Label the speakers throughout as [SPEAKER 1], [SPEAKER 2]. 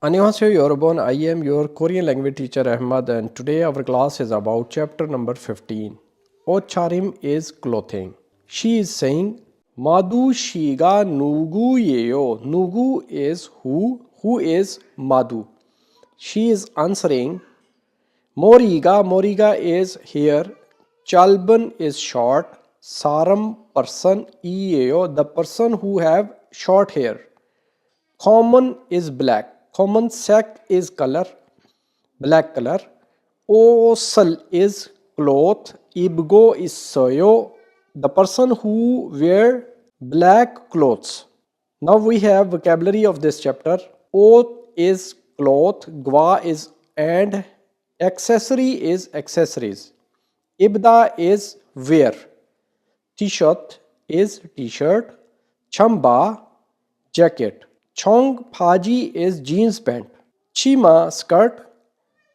[SPEAKER 1] Annyeonghaseyo Yorobon, I am your Korean language teacher Ahmad, and today our class is about chapter number 15. 옷차림 is clothing. She is saying Madu shiga nugu yeyo. Nugu is who is Madu. She is answering Moriga is here. Chalban is short. Saram person yeyo, the person who have short hair. Common is black. Common sack is color, black color. Osal is cloth. Ibgo is soyo, the person who wear black clothes. Now we have vocabulary of this chapter. Oath is cloth. Gwa is and. Accessory is accessories. Ibda is wear. T-shirt is t-shirt. Chamba jacket. Chong Phaji is jeans pant. Chima skirt.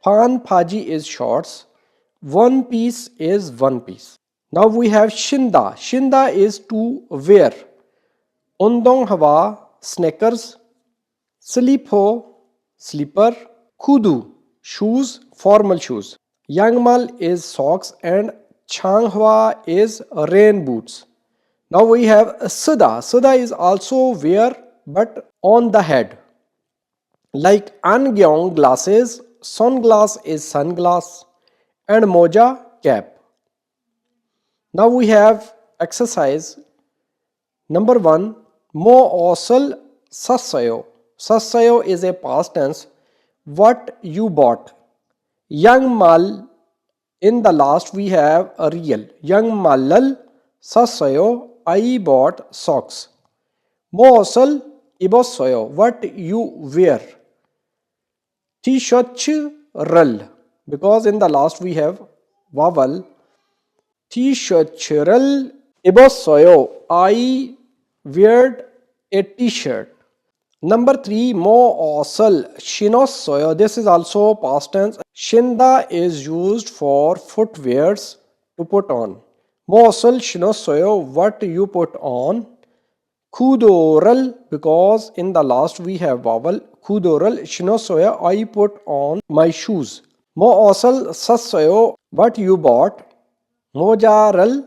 [SPEAKER 1] Pan Phaji is shorts. One piece is one piece. Now we have Shinda. Shinda is to wear. Undong Hawa sneakers. Slipo slipper. Kudu shoes, formal shoes. Yangmal is socks and Changhwa is rain boots. Now we have Sada. Sada is also wear but on the head. Like Angyong glasses, sunglass is sunglass, and moja cap. Now we have exercise number 1. Mo osal sasayo. Sasayo is a past tense. What you bought. Young mal, in the last we have a real. Young malal sasayo, I bought socks. Mo osal ibosoyo, what you wear. T-shirt ral, because in the last we have vowel. T-shirt ral ibosoyo, I wear a t-shirt. Number 3, mo osal shinosoyo. This is also past tense. Shinda is used for footwears to put on. Mo osal shinosoyo, what you put on. Kudoral, because in the last we have vowel. Kudoral shinosoya, I put on my shoes. Mo osal sasoyo, what you bought. Mojaral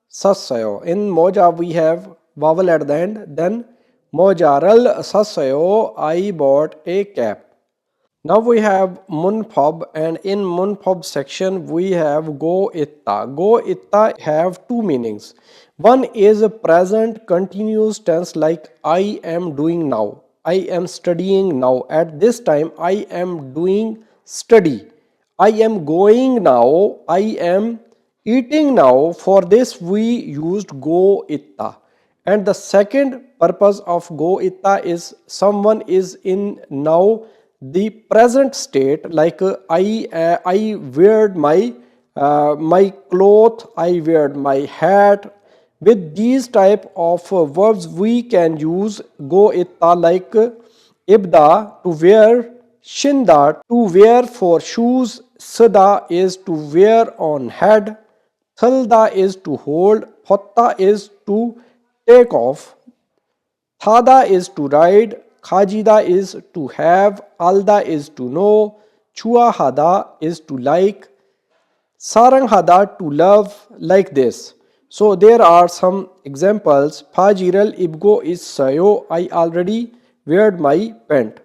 [SPEAKER 1] sasoyo. In moja we have vowel at the end. Then mojaral sasoyo, I bought a cap. Now we have munpab, and in munpab section we have go itda. Go itda have two meanings. One is a present continuous tense like I am doing now. I am studying now. At this time I am doing study. I am going now. I am eating now. For this we used go itda. And the second purpose of go itda is someone is in now the present state, like I wear my cloth, I wear my hat. With these type of verbs we can use go itda, like ibda to wear, shinda to wear for shoes, sada is to wear on head, thalda is to hold, hotta is to take off, thada is to ride, khajida is to have, alda is to know, chua hada is to like, sarang hada to love, like this. So there are some examples. Phajiral ibgo is sayo, I already wear my pant.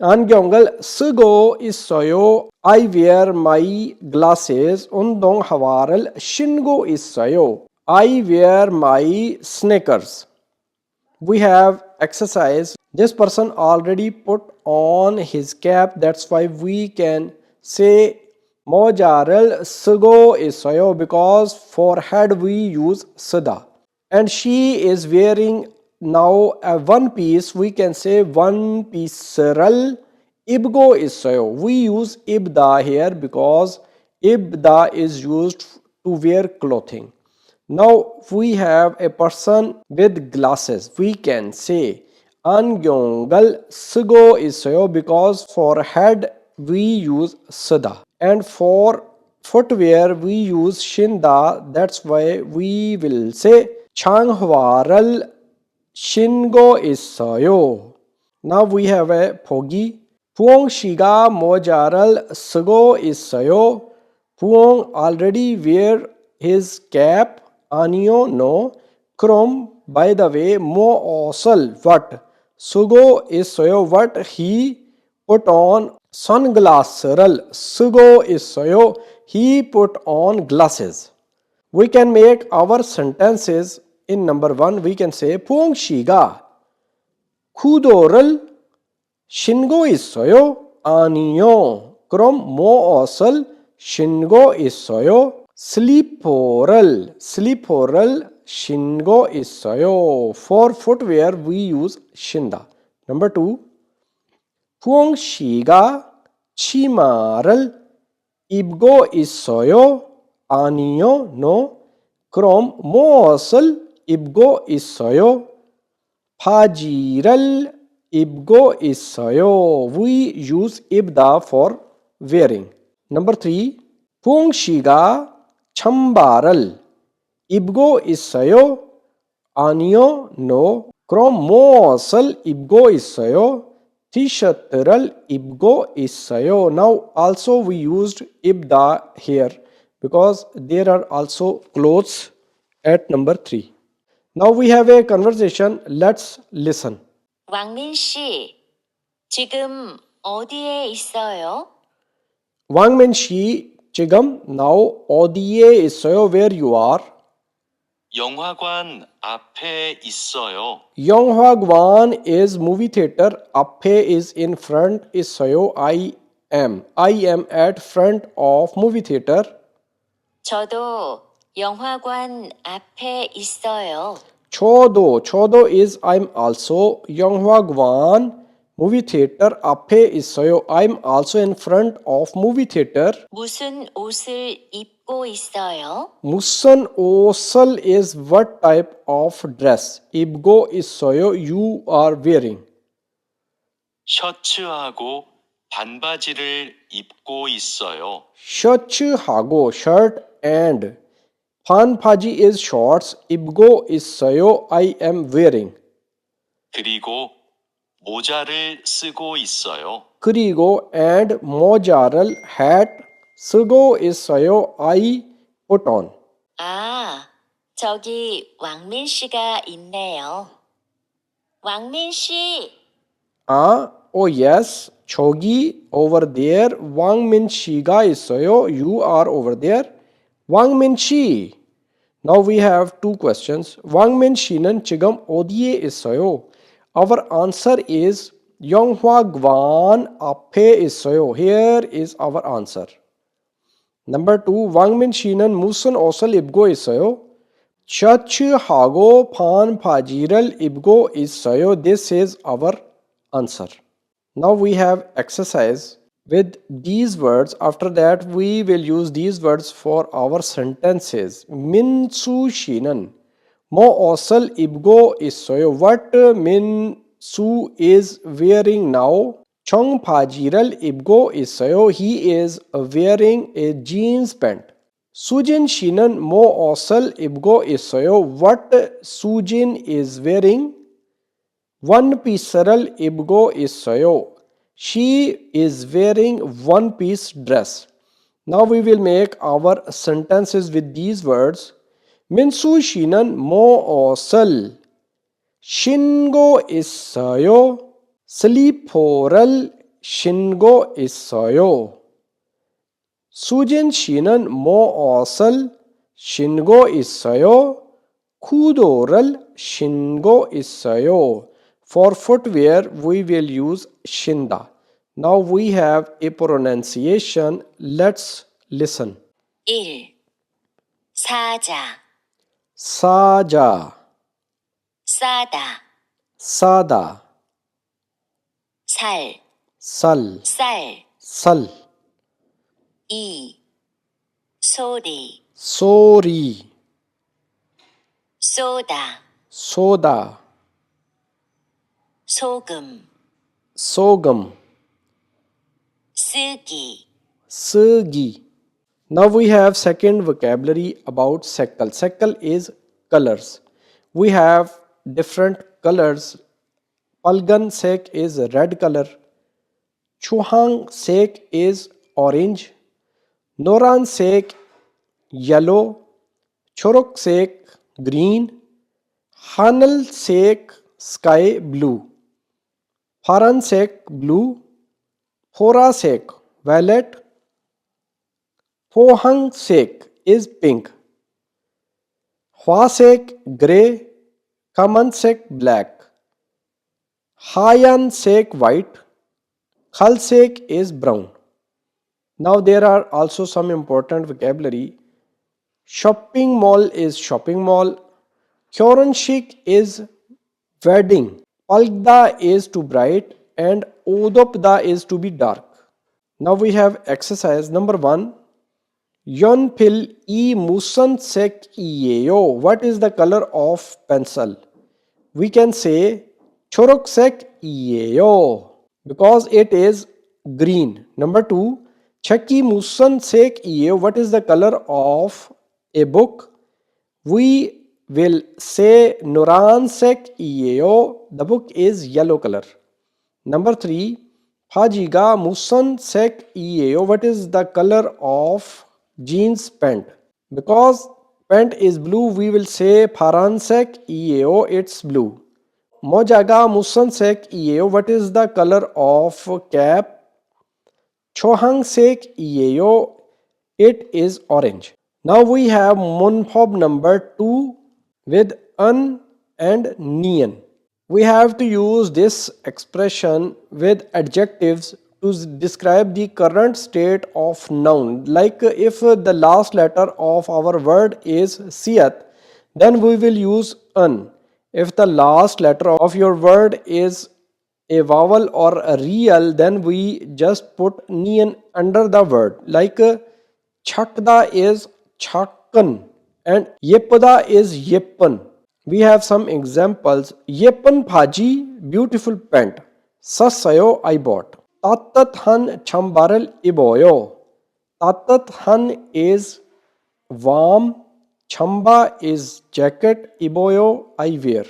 [SPEAKER 1] Angyongal sugo is sayo, I wear my glasses. Undong hawaral shingo is sayo, I wear my sneakers. We have exercise. This person already put on his cap, that's why we can say mojaral sugo is sayo, because for head we use sada. And she is wearing now a one piece, we can say one piece ral ibgo is sayo. We use ibda here because ibda is used to wear clothing. Now we have a person with glasses. We can say Angyongal sugo is sayo, because for head we use sada. And for footwear we use shinda. That's why we will say Changhwaral shingo is sayo. Now we have a phogi. 부엉 씨가 모자를 쓰고 있어요. 부엉 already wear his cap. 아니요, no. 그럼 by the way, 무엇을 what 쓰고 있어요. What he put on sunglass를 쓰고 있어요. He put on glasses. We can make our sentences in number one. We can say 부엉 씨가 구두를 신고 있어요? 아니요. 그럼 무엇을 신고 있어요? 슬리퍼를 신고 있어요. For footwear we use 신다. Number two. 부엉 씨가 치마를 입고 있어요? 아니요. No. 그럼 무엇을 입고 있어요? 바지를 입고 있어요. We use itda for wearing. Number three. 부엉 씨가 잠바를 입고 있어요? 아니요. No. 그럼 무엇을 입고 있어요? 티셔츠를 입고 있어요. Now also we used itda here because there are also clothes at number three. Now we have a conversation. Let's listen.
[SPEAKER 2] 왕민 씨, 지금 어디에 있어요?
[SPEAKER 1] 왕민 씨, 지금 now 어디에 있어요? Where you are?
[SPEAKER 3] 영화관 앞에 있어요.
[SPEAKER 1] 영화관 is movie theater. 앞에 is in front. 있어요. I am at front of movie theater.
[SPEAKER 2] 저도 영화관 앞에 있어요.
[SPEAKER 1] 저도 is I'm also. 영화관 movie theater 앞에 있어요. I'm also in front of movie theater.
[SPEAKER 2] 무슨 옷을 입고 있어요?
[SPEAKER 1] 무슨 옷을 is what type of dress. 입고 있어요. You are wearing.
[SPEAKER 3] 셔츠하고 반바지를 입고 있어요.
[SPEAKER 1] 셔츠하고 shirt and 반바지 is shorts. 입고 있어요. I am wearing.
[SPEAKER 3] 그리고 모자를 쓰고 있어요.
[SPEAKER 1] 그리고 and 모자를 hat 쓰고 있어요. I put on.
[SPEAKER 2] 아, 저기 왕민 씨가 있네요. 왕민 씨,
[SPEAKER 1] Oh yes, 저기 over there 왕민 씨가 있어요. You are over there. 왕민 씨. Now we have two questions. 왕민 씨는 지금 어디에 있어요? Our answer is 영화관 앞에 있어요. Here is our answer. Number two, 왕민 씨는 무슨 옷을 입고 있어요? 셔츠하고 반바지를 입고 있어요. This is our answer. Now we have exercise with these words. After that, we will use these words for our sentences. 민수 씨는 무엇을 입고 있어요? What 민수 is wearing now? 청바지를 입고 있어요. He is wearing a jeans pant. 수진 씨는 무엇을 입고 있어요? What 수진 is wearing? one piece를 입고 있어요. She is wearing one piece dress. Now we will make our sentences with these words. 민수 씨는 무엇을 신고 있어요? 슬리퍼를 신고 있어요. 수진 씨는 무엇을 신고 있어요? 구두를 신고 있어요. For footwear, we will use shinda. Now we have a pronunciation. Let's listen.
[SPEAKER 2] 1. 사자,
[SPEAKER 1] 사자,
[SPEAKER 2] 싸다,
[SPEAKER 1] 싸다,
[SPEAKER 2] 살,
[SPEAKER 1] 쌀,
[SPEAKER 2] 쌀.
[SPEAKER 1] 쌀,
[SPEAKER 2] 2. 소리,
[SPEAKER 1] 소리,
[SPEAKER 2] 쏘다,
[SPEAKER 1] 소다,
[SPEAKER 2] 소금,
[SPEAKER 1] 소금,
[SPEAKER 2] 쓰기,
[SPEAKER 1] 쓰기. Now we have second vocabulary about sekal. Sekal is colors. We have different colors. Palgan sek is red color. Chuhang sek is orange. Noran sek yellow. Chorok sek green. Hanal sek sky blue. Faran sek blue. Phora sek violet. Pohang sek is pink. Hwasek grey. Kamansek black. Hayan sek white. Khalsek is brown. Now there are also some important vocabulary. Shopping mall is shopping mall. Kyoranshik is wedding. Palgda is to bright and Odopda is to be dark. Now we have exercise number 1. Yon pil e musan sek iyeo. What is the color of pencil? We can say chorok sek iyeo because it is green. Number 2. Chaki musan sek iyeo. What is the color of a book? We will say Nuran sek iyeo. The book is yellow color. Number 3. Hajiga musan sek iyeo. What is the color of jeans pant? Because pant is blue, we will say Faransek eo, it's blue. Mojaga musansek eo. What is the color of cap? Chohangsek eo, it is orange. Now we have monfob number 2 with un and nian. We have to use this expression with adjectives to describe the current state of noun. Like if the last letter of our word is siyat, then we will use un. If the last letter of your word is a vowel or a real, then we just put nian under the word. Like chakda is chakkan and yepada is yeppan. We have some examples. Yepan Phaji, beautiful pant. Sasayo I bought. Tatat han chambaral iboyo. Tatat han is warm. Chamba is jacket. Iboyo I wear.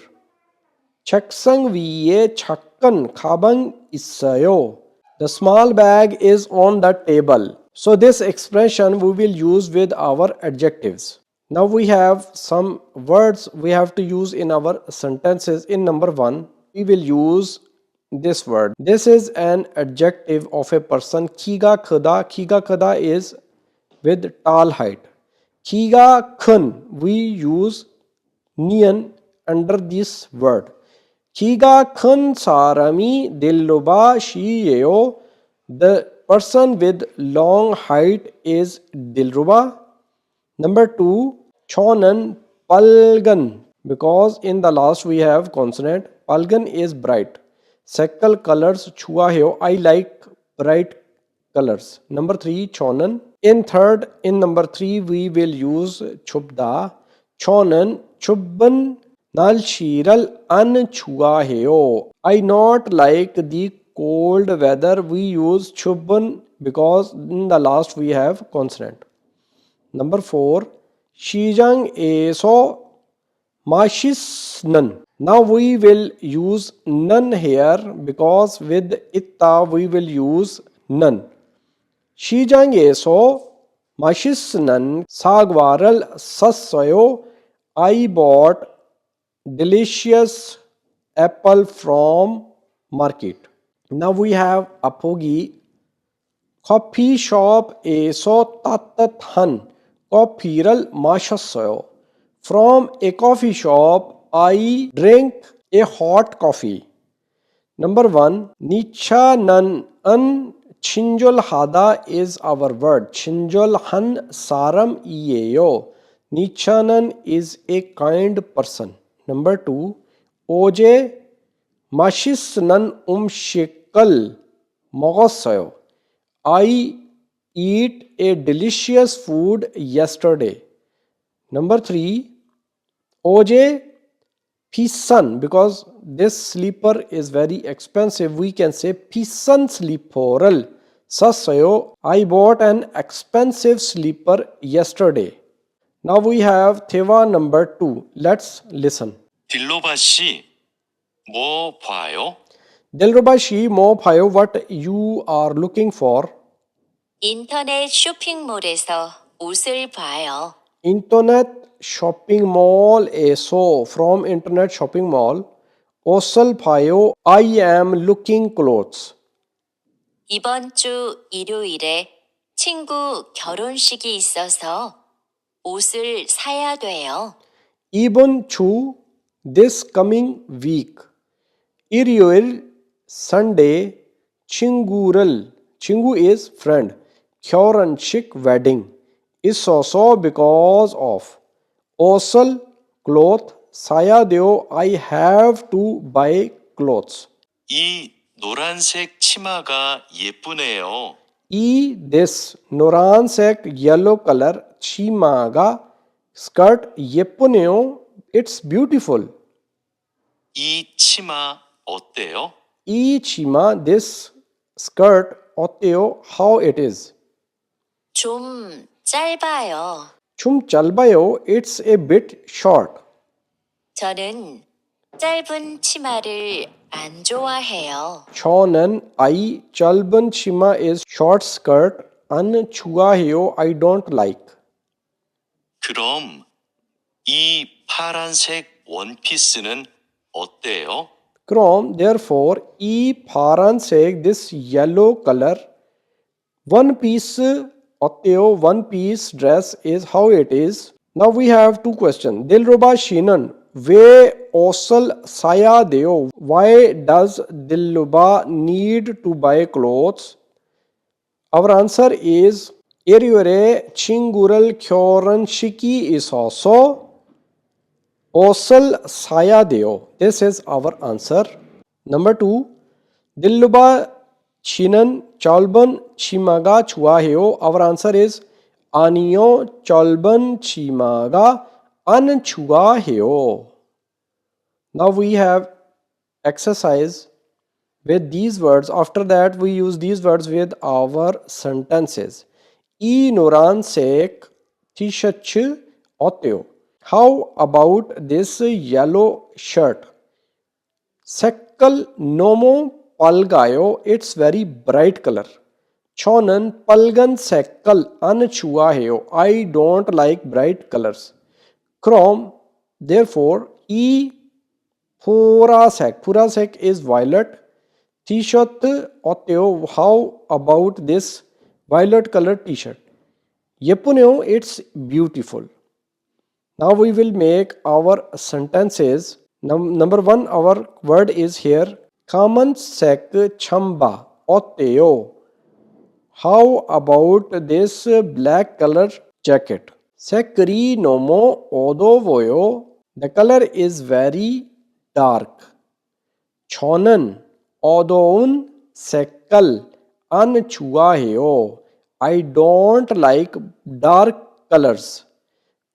[SPEAKER 1] Chaksang viye chakkan khabang isayo. The small bag is on the table. So this expression we will use with our adjectives. Now we have some words we have to use in our sentences. In number 1, we will use this word. This is an adjective of a person. Khiga khada. Khiga khada is with tall height. Khiga khun, we use nian under this word. Khiga khun sarami dilluba shiyeo. The person with long height is Dilruba. Number 2, Chonan Palgan, because in the last we have consonant. Palgan is bright. Sekal colors chua heo. I like bright colors. Number 3, Chonan. In number 3 we will use Chubda. Chonan Chubban Nal Shiral An chua heo. I not like the cold weather. We use Chubban because in the last we have consonant. Number 4, Shijang eso mashisnan. Now we will use none here because with itta we will use none. Shijang eso mashisnan sagwaral sasayo. I bought delicious apple from market. Now we have apogi. Coffee shop eso tatathan. Kophiral mashasayo. From a coffee shop, I drink a hot coffee. Number 1, Nicha nan an chinjol hada is our word. Chinjol han saram iyeo. Nichanan is a kind person. Number 2, Oje mashisnan shikal mogosayo. I eat a delicious food yesterday. Number 3, Oje Pisan, because this sleeper is very expensive. We can say Pisan sleeporal. Sasayo, I bought an expensive sleeper yesterday. Now we have Theva number 2. Let's listen.
[SPEAKER 3] 딜로바 씨, 뭐 봐요?
[SPEAKER 1] Dilruba she mo phayo, what you are looking for?
[SPEAKER 2] 인터넷 쇼핑몰에서 옷을 봐요.
[SPEAKER 1] Internet shopping mall eso from internet shopping mall. Osal phayo, I am looking clothes.
[SPEAKER 2] 이번 주 일요일에 친구 결혼식이 있어서 옷을 사야 돼요.
[SPEAKER 1] Ibon chu this coming week. Irioil Sunday Chingural. Chingu is friend. Kyoranshik wedding is also because of. Osal cloth. Saya deo I have to buy clothes.
[SPEAKER 3] 이 노란색 치마가 예쁘네요.
[SPEAKER 1] This noransek yellow color chimaga skirt yepuneo. It's beautiful.
[SPEAKER 3] 이 치마 어때요?
[SPEAKER 1] Chima this skirt oteo how it is.
[SPEAKER 2] 좀 짧아요.
[SPEAKER 1] Chum chalbayo it's a bit short.
[SPEAKER 2] 저는 짧은 치마를 안 좋아해요.
[SPEAKER 1] Chonan I chalban chima is short skirt. An chuahyo I don't like.
[SPEAKER 3] 그럼 이 파란색 원피스는 어때요?
[SPEAKER 1] Chrome therefore paransek this yellow color one piece oteo one piece dress is how it is. Now we have two questions. Dilruba Shinan ve osal saya deo. Why does Dilruba need to buy clothes? Our answer is Eriore Chingural Kyoran Shiki is also Osal Saya Deo. This is our answer. Number 2. Dilluba Chinan Chalban Chimaga Chuaheo. Our answer is Anio Chalban Chimaga An Chuaheo. Now we have exercise with these words. After that we use these words with our sentences. E Noran Sek Tishach Oteo. How about this yellow shirt? Sekal nomo palgayo. It's very bright color. Chonan palgan sekal anchuaheo. I don't like bright colors. Chrome. Therefore, e purasek. Purasek is violet. T-shirt oteo. How about this violet color t-shirt? Yepuneo. It's beautiful. Now we will make our sentences. Number 1, our word is here. Kaman sek chamba oteo. How about this black color jacket? Sekri nomo odovoyo. The color is very dark. Chonan odoun sekal anchuaheo. I don't like dark colors.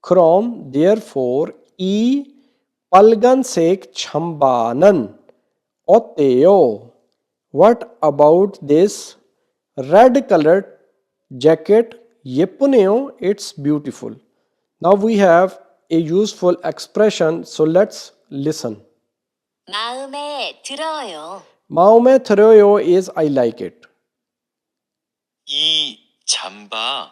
[SPEAKER 1] Chrome, therefore, e palgan sek chambanan oteo. What about this red colored jacket? Yepuneo, it's beautiful. Now we have a useful expression, so let's listen.
[SPEAKER 2] 마음에 들어요.
[SPEAKER 1] Maume throyo is I like it.
[SPEAKER 3] 이 잠바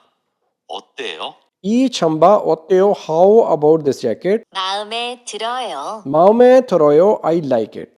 [SPEAKER 3] 어때요?
[SPEAKER 1] E chamba oteo, how about this jacket?
[SPEAKER 2] 마음에 들어요.
[SPEAKER 1] Maume throyo, I like it.